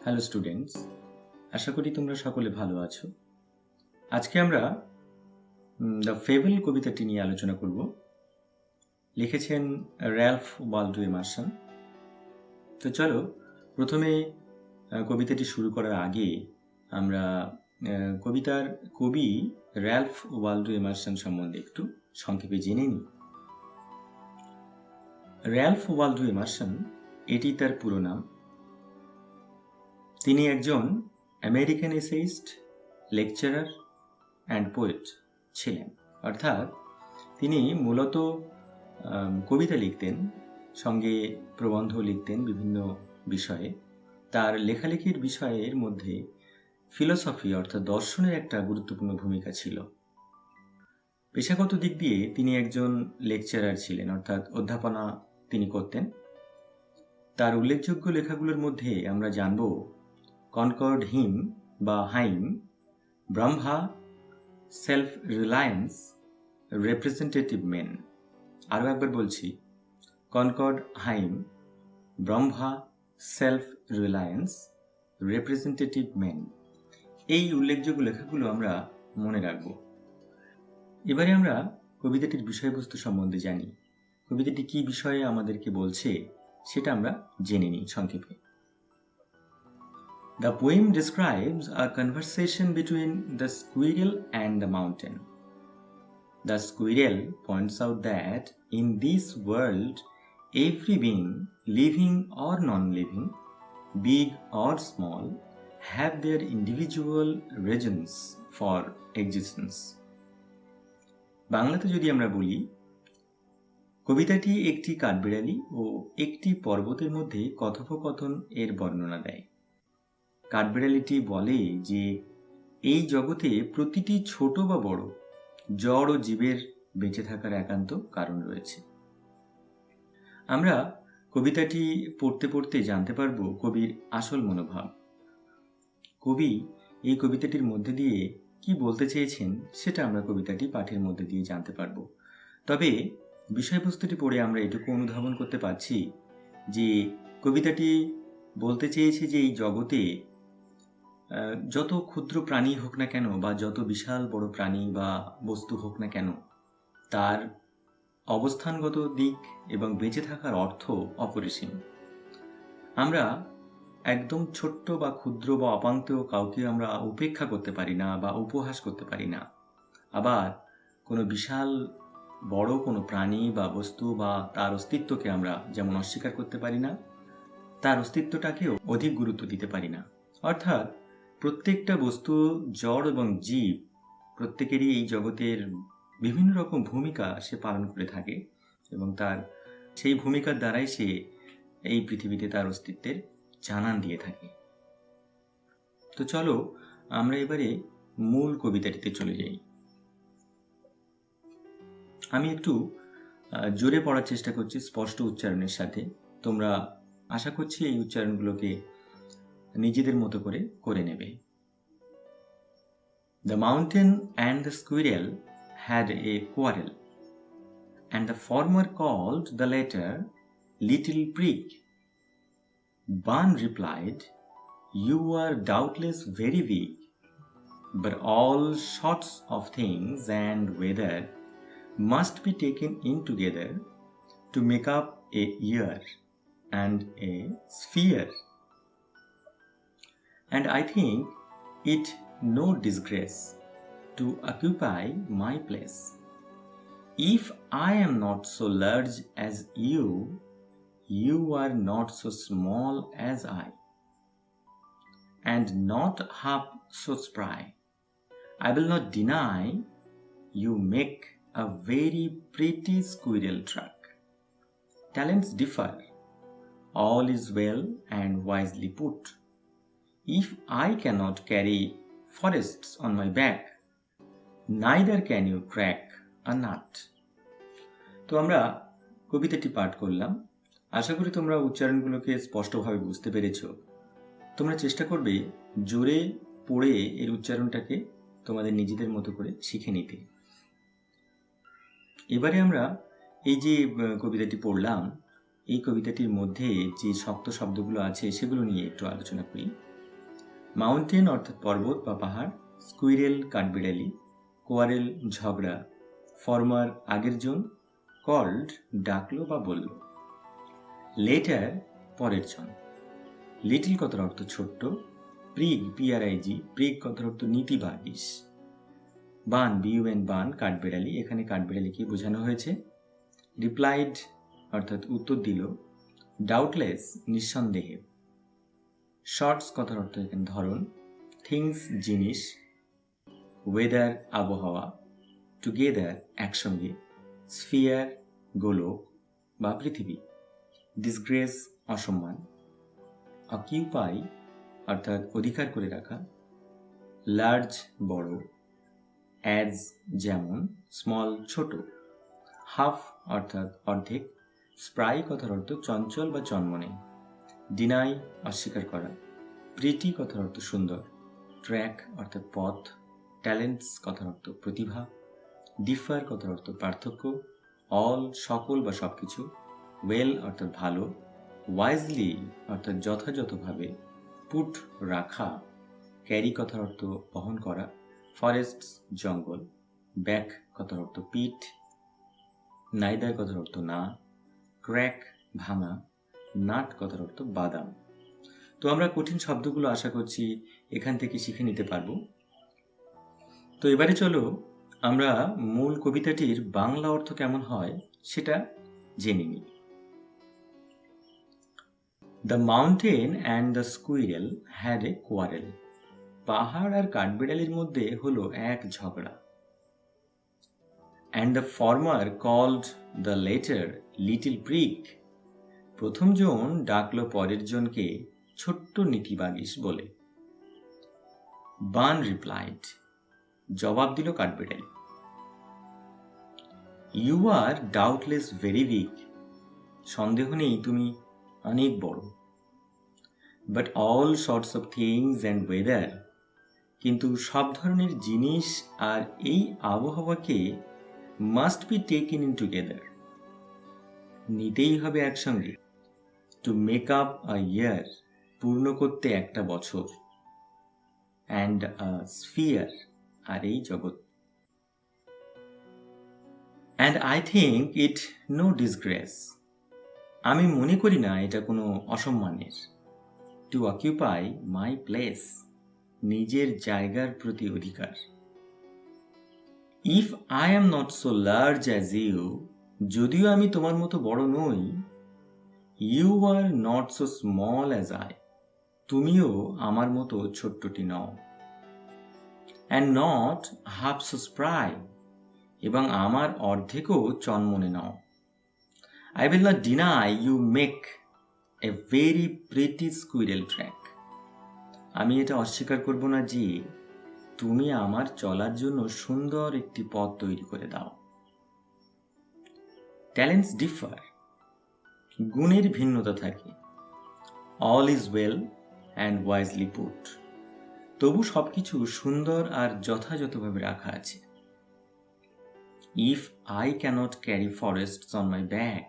Hello students, আশা করি তোমরা সকলে ভালো আছো। আজকে আমরা দ্য ফেবল কবিতাটি নিয়ে আলোচনা করব। লিখেছেন র্যালফ ওয়ালডো এমারসন। তো চলো প্রথমে কবিতাটি শুরু করার আগে আমরা কবিতার কবি র্যালফ ওয়ালডো এমারসন সম্বন্ধে একটু সংক্ষেপে জেনে নিই। র্যালফ ওয়ালডো এমারসন, এটি তার পুরো নাম। তিনি একজন American essayist, lecturer and poet ছিলেন। অর্থাৎ তিনি মূলত কবিতা লিখতেন, সঙ্গে প্রবন্ধ লিখতেন বিভিন্ন বিষয়ে। তার লেখালেখির বিষয়ের মধ্যে ফিলোসফি অর্থাৎ দর্শনের একটা গুরুত্বপূর্ণ ভূমিকা ছিল। পেশাগত দিক দিয়ে তিনি একজন লেকচারার ছিলেন, অর্থাৎ অধ্যাপনা তিনি করতেন। তার উল্লেখযোগ্য লেখাগুলোর মধ্যে আমরা জানব কনকর্ড হিম বা hymn, Brahma, self reliance, representative men. আরও একবার বলছি, Concord hymn, Brahma, self reliance, representative men. এই উল্লেখযোগ্য লেখাগুলো আমরা মনে রাখব। এবারে আমরা কবিতাটির বিষয়বস্তু সম্বন্ধে জানি। কবিতাটি কী বিষয়ে আমাদেরকে বলছে সেটা আমরা জেনে নিই সংক্ষেপে। The poem describes a conversation between the squirrel and the mountain. The squirrel points out that in this world, every being, living or non-living, big or small, have their individual reasons for existence. বাংলাতে যদি আমরা বলি, কবিতাটি একটি কাঠবিড়ালি ও একটি পর্বতের মধ্যে কথোপকথন এর বর্ণনা দেয়। কাঠবিড়ালিটি বলে যে এই জগতে প্রতিটি ছোট বা বড়, জড় ও জীবের বেঁচে থাকার একান্ত কারণ রয়েছে। আমরা কবিতাটি পড়তে পড়তে জানতে পারব কবির আসল মনোভাব। কবি এই কবিতাটির মধ্যে দিয়ে কি বলতে চেয়েছেন সেটা আমরা কবিতাটি পাঠের মধ্যে দিয়ে জানতে পারব। তবে বিষয়বস্তুটি পড়ে আমরা এটুকু অনুধাবন করতে পারছি যে কবিতাটি বলতে চেয়েছে যে এই জগতে যত ক্ষুদ্র প্রাণী হোক না কেন বা যত বিশাল বড় প্রাণী বা বস্তু হোক না কেন, তার অবস্থানগত দিক এবং বেঁচে থাকার অর্থ অপরিসীম। আমরা একদম ছোট্ট বা ক্ষুদ্র বা অপাঙ্ক্তেয় কাউকে আমরা উপেক্ষা করতে পারি না বা উপহাস করতে পারি না। আবার কোনো বিশাল বড় কোনো প্রাণী বা বস্তু বা তার অস্তিত্বকে আমরা যেমন অস্বীকার করতে পারি না, তার অস্তিত্বটাকেও অধিক গুরুত্ব দিতে পারি না। অর্থাৎ প্রত্যেকটা বস্তু, জড় এবং জীব, প্রত্যেকেরই এই জগতের বিভিন্ন রকম ভূমিকা সে পালন করে থাকে এবং তার সেই ভূমিকার দ্বারাই সে এই পৃথিবীতে তার অস্তিত্বের জানান দিয়ে থাকে। তো চলো আমরা এবারে মূল কবিতাটিতে চলে যাই। আমি একটু জোরে পড়ার চেষ্টা করছি স্পষ্ট উচ্চারণের সাথে। তোমরা আশা করছি এই উচ্চারণগুলোকে নিজেদের মতো করে নেবে। The mountain and the squirrel had a quarrel, and the former called the latter Little Prig. One replied, "You are doubtless very weak, but all sorts of things and weather must be taken in together to make up a year and a sphere. And I think it no disgrace to occupy my place. If I am not so large as you, you are not so small as I, and not half so spry. I will not deny you make a very pretty squirrel track. Talents differ, all is well and wisely put. If I cannot carry forests on my back, neither can you crack a nut." তো আমরা কবিতাটি পাঠ করলাম। আশা করি তোমরা উচ্চারণগুলোকে স্পষ্টভাবে বুঝতে পেরেছ। তোমরা চেষ্টা করবে জোরে পড়ে এর উচ্চারণটাকে তোমাদের নিজেদের মতো করে শিখে নিতে। এবারে আমরা এই যে কবিতাটি পড়লাম, এই কবিতাটির মধ্যে যে শক্ত শব্দগুলো আছে সেগুলো নিয়ে একটু আলোচনা করি। মাউন্টেন অর্থাৎ পর্বত বা পাহাড়, স্কুইরেল কাঠবিড়ালি, কোয়ারেল ঝগড়া, ফরমার আগের জন, কল্ড ডাকলো বা বলল। লেটার পরের জন। লিটল কথার অর্থ ছোট্ট, প্রিগ পিআরআইজি প্রিগ কথার অর্থ নীতি বা আদেশ। বান বিউএন বান কাঠবিড়ালি, এখানে কাঠবিড়ালিকে বোঝানো হয়েছে। রিপ্লাইড অর্থাৎ উত্তর দিল। ডাউটলেস নিঃসন্দেহে। শর্টস কথার অর্থ এখানে ধরন। থিংস জিনিস। ওয়েদার আবহাওয়া। টুগেদার একসঙ্গে। স্ফিয়ার গোলক বা পৃথিবী। ডিসগ্রেস অসম্মান। অকিউপাই অর্থাৎ অধিকার করে রাখা। লার্জ বড়। অ্যাজ যেমন, স্মল ছোট। হাফ অর্থাৎ অর্ধেক। স্প্রাই কথার অর্থ চঞ্চল বা চনমনে। ডিনাই অস্বীকার করা। প্রিটি কথার অর্থ সুন্দর। ট্র্যাক অর্থাৎ পথ। ট্যালেন্টস কথার অর্থ প্রতিভা। ডিফার কথার অর্থ পার্থক্য। অল সকল বা সবকিছু। ওয়েল অর্থাৎ ভালো। ওয়াইজলি অর্থাৎ যথাযথভাবে। পুট রাখা। ক্যারি কথার অর্থ বহন করা। ফরেস্টস জঙ্গল। ব্যাক কথার অর্থ পিঠ। নাইদার কথার অর্থ না। ক্র্যাক ভাঙা। নাট কথার অর্থ বাদাম। তো আমরা কঠিন শব্দগুলো আশা করছি এখান থেকে শিখে নিতে পারবো। তো এবারে চলো আমরা মূল কবিতাটির বাংলা অর্থ কেমন হয় সেটা জেনে নিই। The mountain and the squirrel had a quarrel. পাহাড় আর কাঠবিড়ালির মধ্যে হলো এক ঝগড়া। And the former called the latter little prig. প্রথম জন ডাকলো পরের জনকে ছোট্ট নীতিবাগীশ বলে। বান রিপ্লাইড, জবাব দিল কাঠবিড়ালি। You are doubtless very big. সন্দেহ নেই তুমি অনেক বড়। But all sorts of things and weather. কিন্তু সব ধরনের জিনিস আর এই আবহাওয়াকে must be taken in together, নিতেই হবে একসঙ্গে। To make up a year, পূর্ণ করতে একটা বছর। অ্যান্ড আ স্ফিয়ার, আর এই জগৎ। And I think it no disgrace. আমি মনে করি না এটা কোনো অসম্মানের। টু অকিউপাই মাই প্লেস, নিজের জায়গার প্রতি অধিকার। If I am not so large as you, যদিও আমি তোমার মতো বড় নই। You are not so small as I, তুমিও আমার মতো ছোট্টটি নও। And not half so spry, এবং আমার অর্ধেকও চনমনে নও। I will not deny you make a very pretty squirrel track. আমি এটা অস্বীকার করব না যে তুমি আমার চলার জন্য সুন্দর একটি পথ তৈরি করে দাও। ট্যালেন্টস ডিফার, গুণের ভিন্নতা থাকে। All is well and wisely put, তবু সবকিছু সুন্দর আর যথাযথভাবে রাখা আছে। If I cannot carry forests on my back,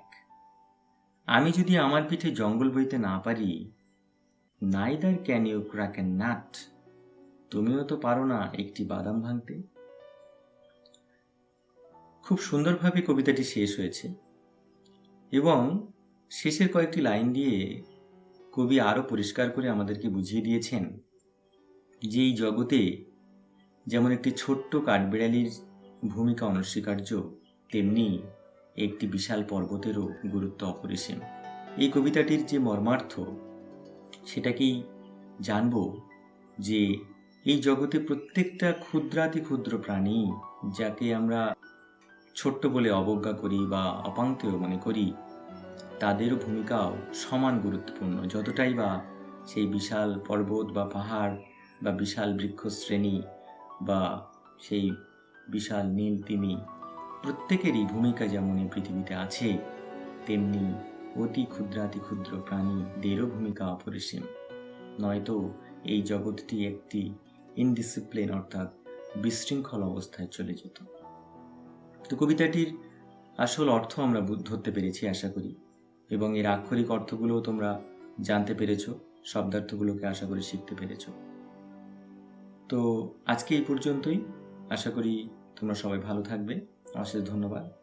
আমি যদি আমার পিঠে জঙ্গল বইতে না পারি। Neither can you crack a nut, তুমিও তো পারো না একটি বাদাম ভাঙতে। খুব সুন্দরভাবে কবিতাটি শেষ হয়েছে এবং শেষের কয়েকটি লাইন দিয়ে কবি আরও পরিষ্কার করে আমাদেরকে বুঝিয়ে দিয়েছেন যে এই জগতে যেমন একটি ছোট্ট কাঠবিড়ালির ভূমিকা অনস্বীকার্য, তেমনি একটি বিশাল পর্বতেরও গুরুত্ব অপরিসীম। এই কবিতাটির যে মর্মার্থ সেটাকেই জানব যে এই জগতে প্রত্যেকটা ক্ষুদ্রাতি ক্ষুদ্র প্রাণী, যাকে আমরা ছোট্ট বলে অবজ্ঞা করি বা অপাঙ্ক্তেয় মনে করি, তাদেরও ভূমিকাও সমান গুরুত্বপূর্ণ। যতটাই বা সেই বিশাল পর্বত বা পাহাড় বা বিশাল বৃক্ষশ্রেণী বা সেই বিশাল নীল তিমি, প্রত্যেকেরই ভূমিকা যেমন এই পৃথিবীতে আছে, তেমনি অতি ক্ষুদ্রাতি ক্ষুদ্র প্রাণীদেরও ভূমিকা অপরিসীম। নয়তো এই জগৎটি একটি ইনডিসিপ্লিন অর্থাৎ বিশৃঙ্খল অবস্থায় চলে যেত। তো কবিতাটির আসল অর্থ আমরা ধরতে পেরেছি আশা করি, এবং এর আক্ষরিক অর্থগুলোও তোমরা জানতে পেরেছ, শব্দার্থগুলোকে আশা করি শিখতে পেরেছ। তো আজকে এই পর্যন্তই। আশা করি তোমরা সবাই ভালো থাকবে। অশেষ ধন্যবাদ।